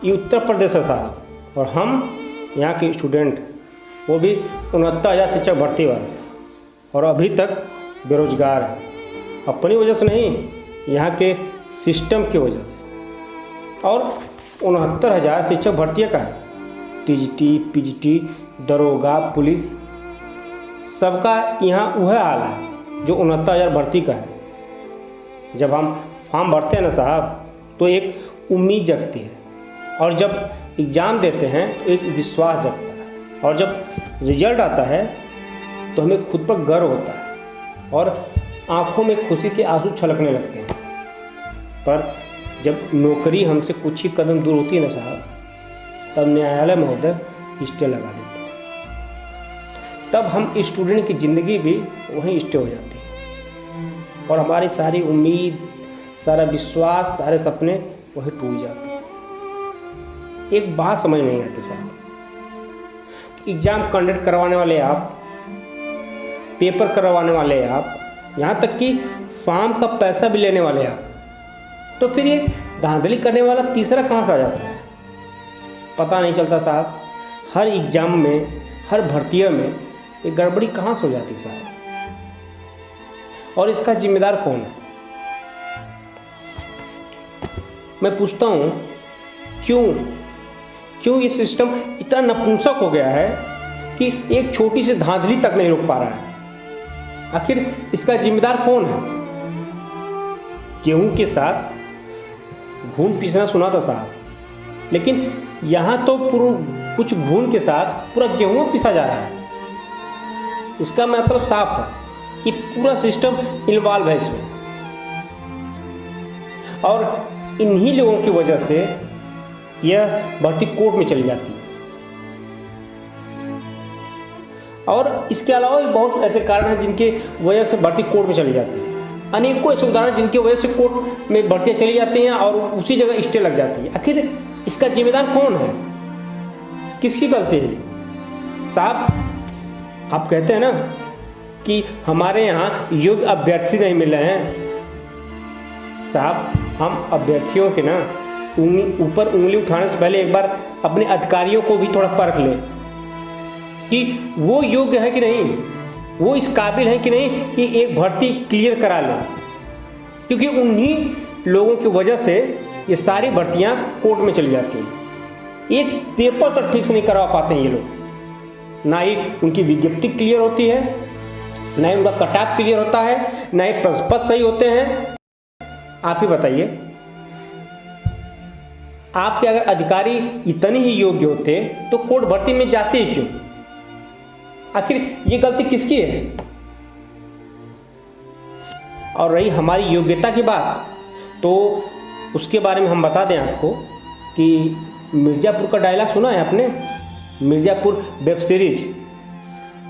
ये उत्तर प्रदेश है साहब, और हम यहाँ के स्टूडेंट, वो भी 69,000 शिक्षक भर्ती वाले, और अभी तक बेरोजगार हैं। अपनी वजह से नहीं, यहाँ के सिस्टम की वजह से। और 69,000 शिक्षक भर्तियाँ का है, टीजीटी, पीजीटी, दरोगा, पुलिस, सबका यहाँ वह हाल है जो 69,000 भर्ती का है। जब हम फॉर्म भरते हैं ना साहब, तो एक उम्मीद जगती है, और जब एग्ज़ाम देते हैं तो एक विश्वास जगता है, और जब रिजल्ट आता है तो हमें खुद पर गर्व होता है और आँखों में खुशी के आंसू छलकने लगते हैं। पर जब नौकरी हमसे कुछ ही कदम दूर होती है ना साहब, तब न्यायालय महोदय स्टे लगा देते हैं। तब हम स्टूडेंट की ज़िंदगी भी वहीं स्टे हो जाती है, और हमारी सारी उम्मीद, सारा विश्वास, सारे सपने वहीं टूट जाते हैं। एक बात समझ नहीं आती साहब, एग्ज़ाम कंडक्ट करवाने वाले आप, पेपर करवाने वाले आप, यहाँ तक कि फॉर्म का पैसा भी लेने वाले आप, तो फिर ये धांधली करने वाला तीसरा कहाँ से आ जाता है? पता नहीं चलता साहब। हर एग्ज़ाम में, हर भर्तियों में ये गड़बड़ी कहाँ से हो जाती है साहब, और इसका जिम्मेदार कौन है? मैं पूछता हूँ, क्यों ये सिस्टम इतना नपुंसक हो गया है कि एक छोटी सी धांधली तक नहीं रोक पा रहा है? आखिर इसका जिम्मेदार कौन है? गेहूं के साथ घून पीसना सुना था साहब, लेकिन यहाँ तो कुछ घून के साथ पूरा गेहूं पिसा जा रहा है। इसका मतलब साफ है कि पूरा सिस्टम इन्वॉल्व है इसमें, और इन्हीं लोगों की वजह से यह भर्ती कोर्ट में चली जाती है। और इसके अलावा भी बहुत ऐसे कारण हैं जिनके वजह से भर्ती कोर्ट में चली जाती है। अनेकों ऐसे उदाहरण जिनकी वजह से कोर्ट में भर्तियाँ चली जाती हैं और उसी जगह स्टे लग जाती है। आखिर इसका जिम्मेदार कौन है? किसकी गलती है साहब? आप कहते हैं ना कि हमारे यहाँ योग्य अभ्यर्थी नहीं मिल रहे हैं साहब। हम अभ्यर्थियों के ना ऊपर उंगली उठाने से पहले एक बार अपने अधिकारियों को भी थोड़ा परख ले कि वो योग्य है कि नहीं, वो इस काबिल है कि नहीं कि एक भर्ती क्लियर करा ले, क्योंकि उन्हीं लोगों की वजह से ये सारी भर्तियां कोर्ट में चली जाती हैं। एक पेपर तक ठीक से नहीं करवा पाते हैं ये लोग, ना ही उनकी विज्ञप्ति क्लियर होती है, ना ही उनका कट ऑफ क्लियर होता है, ना ही प्रश्न पत्र सही होते हैं। आप ही बताइए, आपके अगर अधिकारी इतने ही योग्य होते तो कोर्ट भर्ती में जाते ही क्यों? आखिर ये गलती किसकी है? और रही हमारी योग्यता की बात, तो उसके बारे में हम बता दें आपको कि मिर्ज़ापुर का डायलॉग सुना है आपने? Mirzapur web series.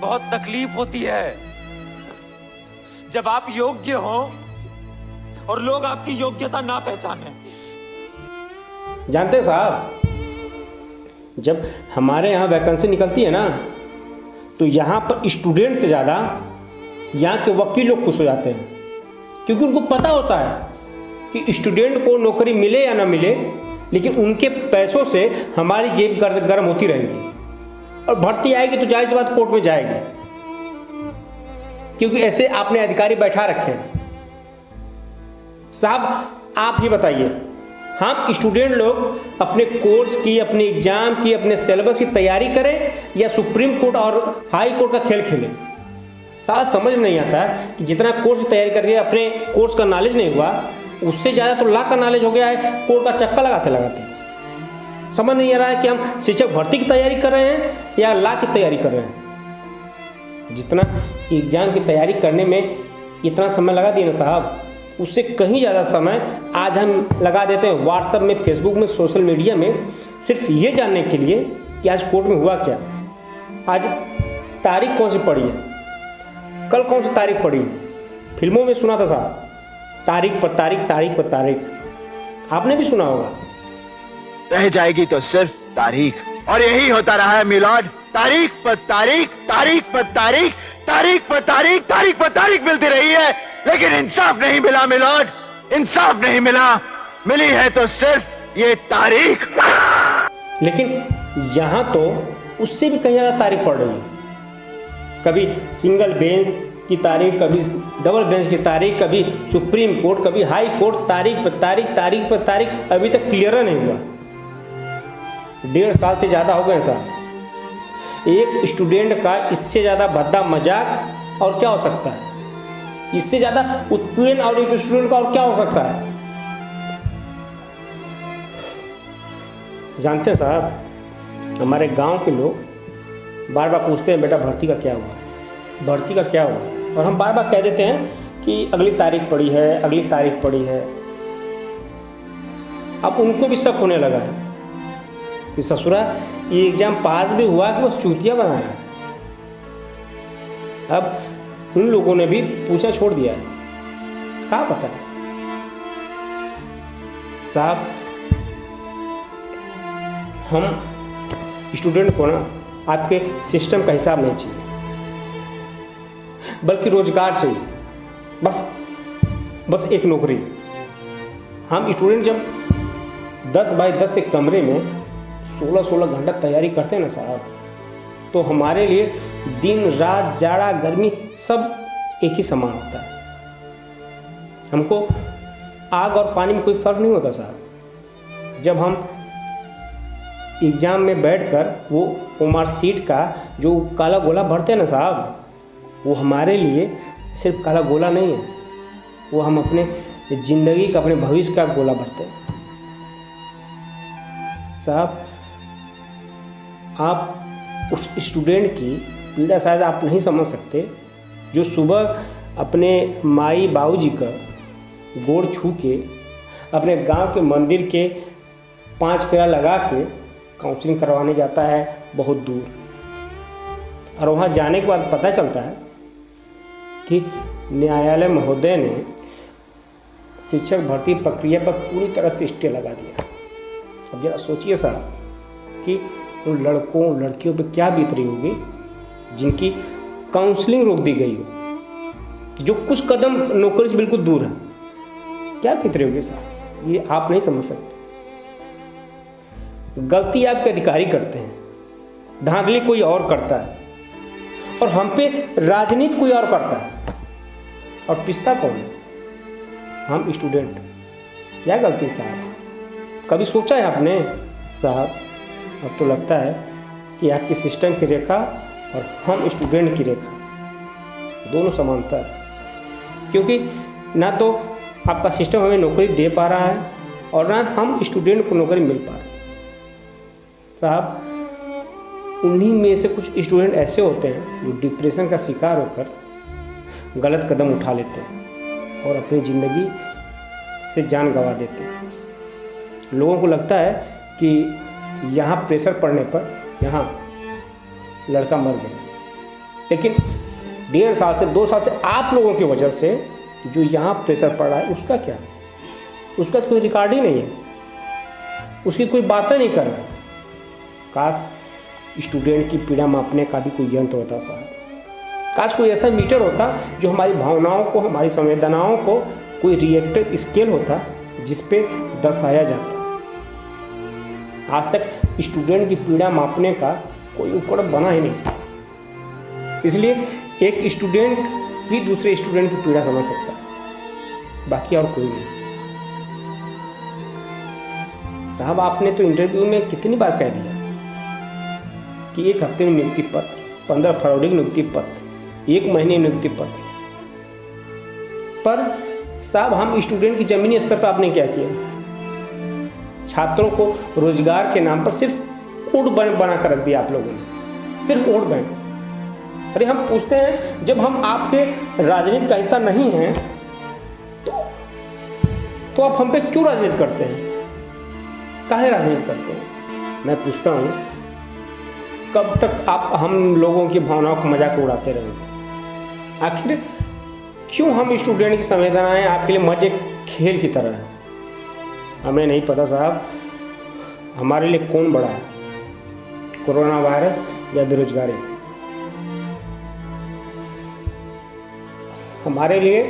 बहुत तकलीफ होती है जब आप योग्य हो और लोग आपकी योग्यता ना पहचाने। जानते हैं साहब, जब हमारे यहाँ वैकेंसी निकलती है ना, तो यहाँ पर स्टूडेंट से ज़्यादा यहाँ के वकील लोग खुश हो जाते हैं, क्योंकि उनको पता होता है कि स्टूडेंट को नौकरी मिले या ना मिले, लेकिन उनके पैसों से हमारी जेब गर्म होती रहेगी, और भर्ती आएगी तो जाहिर सी बात कोर्ट में जाएगी, क्योंकि ऐसे आपने अधिकारी बैठा रखे हैं। साहब आप ही बताइए, हम स्टूडेंट लोग अपने कोर्स की, अपने एग्जाम की, अपने सिलेबस की तैयारी करें या सुप्रीम कोर्ट और हाई कोर्ट का खेल खेलें? साथ समझ में नहीं आता कि जितना कोर्स की तैयारी करके अपने कोर्स का नॉलेज नहीं हुआ, उससे ज़्यादा तो लॉ का नॉलेज हो गया है कोर्ट का चक्कर लगाते लगाते। समझ नहीं आ रहा है कि हम शिक्षक भर्ती की तैयारी कर रहे हैं या लॉ की तैयारी कर रहे हैं। जितना एग्जाम की तैयारी करने में इतना समय लगा दिया ना साहब, उससे कहीं ज़्यादा समय आज हम लगा देते हैं व्हाट्सएप में, फेसबुक में, सोशल मीडिया में, सिर्फ ये जानने के लिए कि आज कोर्ट में हुआ क्या, आज तारीख कौन सी पड़ी है, कल कौन सी तारीख पड़ी है। फिल्मों में सुना था साहब, तारीख पर तारीख, तारीख पर तारीख। आपने भी सुना होगा। रह जाएगी तो सिर्फ तारीख, और यही होता रहा है मिलॉर्ड। तारीख पर तारीख, तारीख पर तारीख, तारीख पर तारीख, तारीख पर तारीख मिलती रही है, लेकिन इंसाफ नहीं मिला मिलॉर्ड, इंसाफ नहीं मिला। मिली है तो सिर्फ ये तारीख। लेकिन यहाँ तो उससे भी कहीं ज़्यादा तारीख पड़ रही है। कभी सिंगल बेंच की तारीख, कभी डबल बेंच की तारीख, कभी सुप्रीम कोर्ट, कभी हाई कोर्ट, तारीख पर तारीख, तारीख पर तारीख, अभी तक क्लियर नहीं हुआ। 1.5 साल से ज़्यादा हो गए साहब। एक स्टूडेंट का इससे ज़्यादा भद्दा मजाक और क्या हो सकता है? इससे ज़्यादा उत्पीड़न और एक स्टूडेंट का और क्या हो सकता है? जानते हैं साहब, हमारे गांव के लोग बार बार पूछते हैं, बेटा भर्ती का क्या हुआ, भर्ती का क्या हुआ, और हम बार बार कह देते हैं कि अगली तारीख पड़ी है, अगली तारीख पड़ी है। अब उनको भी शक होने लगा है कि ससुरा ये एग्जाम पास भी हुआ कि बस चूतिया बनाया। अब उन लोगों ने भी पूछना छोड़ दिया है, क्या पता है साहब। हम स्टूडेंट को ना आपके सिस्टम का हिसाब नहीं चाहिए, बल्कि रोजगार चाहिए। बस एक नौकरी। हम स्टूडेंट जब 10 बाई 10 के कमरे में 16-16 घंटा तैयारी करते हैं ना साहब, तो हमारे लिए दिन रात जाड़ा गर्मी सब एक ही समान होता है। हमको आग और पानी में कोई फर्क नहीं होता साहब। जब हम एग्ज़ाम में बैठकर वो मार्कशीट का जो काला गोला भरते हैं ना साहब, वो हमारे लिए सिर्फ काला गोला नहीं है, वो हम अपने ज़िंदगी का, अपने भविष्य का गोला भरते हैं साहब। आप उस स्टूडेंट की पीड़ा शायद आप नहीं समझ सकते, जो सुबह अपने माई बाबूजी का गोड़ छू के अपने गांव के मंदिर के 5 फेरा लगा के काउंसलिंग करवाने जाता है बहुत दूर, और वहाँ जाने के बाद पता चलता है कि न्यायालय महोदय ने शिक्षक भर्ती प्रक्रिया पर पूरी तरह से स्टे लगा दिया। अब जरा सोचिए साहब कि उन लड़कों लड़कियों पे क्या बीत रही होगी जिनकी काउंसलिंग रोक दी गई हो, जो कुछ कदम नौकरी से बिल्कुल दूर है। क्या बीत रही होगी साहब, ये आप नहीं समझ सकते। गलती आपके अधिकारी करते हैं, धांधली कोई और करता है, और हम पे राजनीति कोई और करता है, और पिसता कौन है? हम स्टूडेंट। क्या गलती साहब, कभी सोचा है आपने साहब? अब तो लगता है कि आपकी सिस्टम की रेखा और हम स्टूडेंट की रेखा दोनों समांतर है, क्योंकि ना तो आपका सिस्टम हमें नौकरी दे पा रहा है और ना हम स्टूडेंट को नौकरी मिल पा रही है साहब। उन्हीं में से कुछ स्टूडेंट ऐसे होते हैं जो डिप्रेशन का शिकार होकर गलत कदम उठा लेते हैं और अपनी ज़िंदगी से जान गंवा देते हैं। लोगों को लगता है कि यहाँ प्रेशर पड़ने पर यहाँ लड़का मर गया, लेकिन 1.5 साल से 2 साल से आप लोगों की वजह से जो यहाँ प्रेशर पड़ रहा है उसका क्या? उसका तो कोई रिकॉर्ड ही नहीं है, उसकी कोई बातें नहीं कर रहा। काश स्टूडेंट की पीड़ा मापने का भी कोई यंत्र होता साहब। काश कोई ऐसा मीटर होता जो हमारी भावनाओं को, हमारी संवेदनाओं को, कोई रिएक्टर स्केल होता जिस पे दर्शाया जाता। आज तक स्टूडेंट की पीड़ा मापने का कोई उपकरण बना ही नहीं सकता। इसलिए एक स्टूडेंट ही दूसरे स्टूडेंट की पीड़ा समझ सकता है, बाकी और कोई नहीं साहब। आपने तो इंटरव्यू में कितनी बार कह दिया कि 1 हफ्ते में नियुक्ति पत्र, 15 फरवरी नियुक्ति पत्र, 1 महीने नियुक्ति पत्र, पर साहब हम स्टूडेंट की जमीनी स्तर पर आपने क्या किया? छात्रों को रोजगार के नाम पर सिर्फ वोट बैंक बना कर रख दिया आप लोगों ने, सिर्फ वोट बैंक। अरे हम पूछते हैं, जब हम आपके राजनीति का हिस्सा नहीं हैं तो आप हम पे क्यों राजनीति करते हैं? काहे राजनीति करते हैं? मैं पूछता हूँ, कब तक आप हम लोगों की भावनाओं को मजाक उड़ाते रहेंगे? आखिर क्यों हम स्टूडेंट की संवेदनाएं आपके लिए मजे खेल की तरह है? हमें नहीं पता साहब हमारे लिए कौन बड़ा है, कोरोना वायरस या बेरोजगारी। हमारे लिए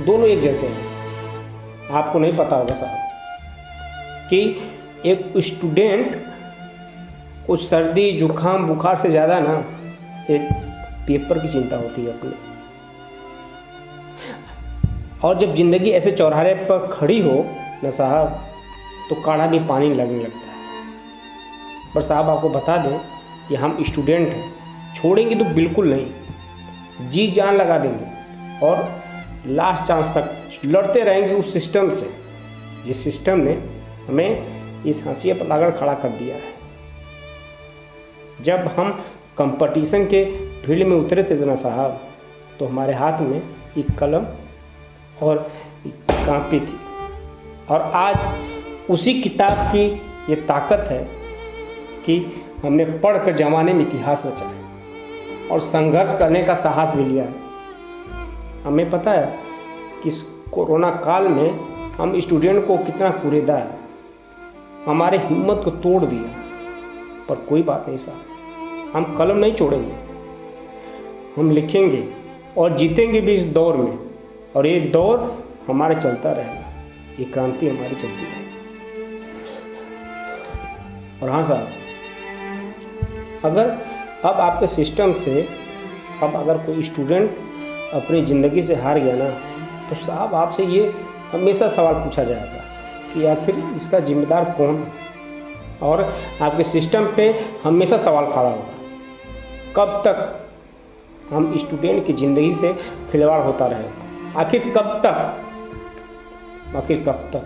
दोनों एक जैसे हैं। आपको नहीं पता होगा साहब कि एक स्टूडेंट कुछ सर्दी जुकाम बुखार से ज़्यादा ना ये पेपर की चिंता होती है अपने। और जब ज़िंदगी ऐसे चौराहे पर खड़ी हो ना साहब, तो काढ़ा भी पानी लगने लगता है। पर साहब आपको बता दें कि हम स्टूडेंट हैं, छोड़ेंगे तो बिल्कुल नहीं, जी जान लगा देंगे और लास्ट चांस तक लड़ते रहेंगे उस सिस्टम से जिस सिस्टम ने हमें इस हाशिए पर लाकर खड़ा कर दिया है। जब हम कंपटीशन के फील्ड में उतरे थे जना साहब, तो हमारे हाथ में एक कलम और एक कापी थी, और आज उसी किताब की ये ताकत है कि हमने पढ़कर ज़माने में इतिहास रचा है और संघर्ष करने का साहस भी लिया है। हमें पता है कि इस कोरोना काल में हम स्टूडेंट को कितना कुरेदा है, हमारे हिम्मत को तोड़ दिया। पर कोई बात नहीं साहब, हम कलम नहीं छोड़ेंगे, हम लिखेंगे और जीतेंगे भी इस दौर में, और ये दौर हमारा चलता रहेगा, ये क्रांति हमारी चलती रहेगी। और हाँ साहब, अगर अब आपके सिस्टम से अब अगर कोई स्टूडेंट अपनी ज़िंदगी से हार गया ना, तो साहब आपसे ये हमेशा सवाल पूछा जाएगा कि आखिर इसका जिम्मेदार कौन है। और आपके सिस्टम पे हमेशा सवाल खड़ा होगा, कब तक हम स्टूडेंट की ज़िंदगी से खिलवाड़ होता रहेगा, आखिर कब तक, आखिर कब तक।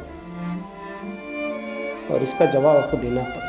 और इसका जवाब आपको देना पड़ेगा।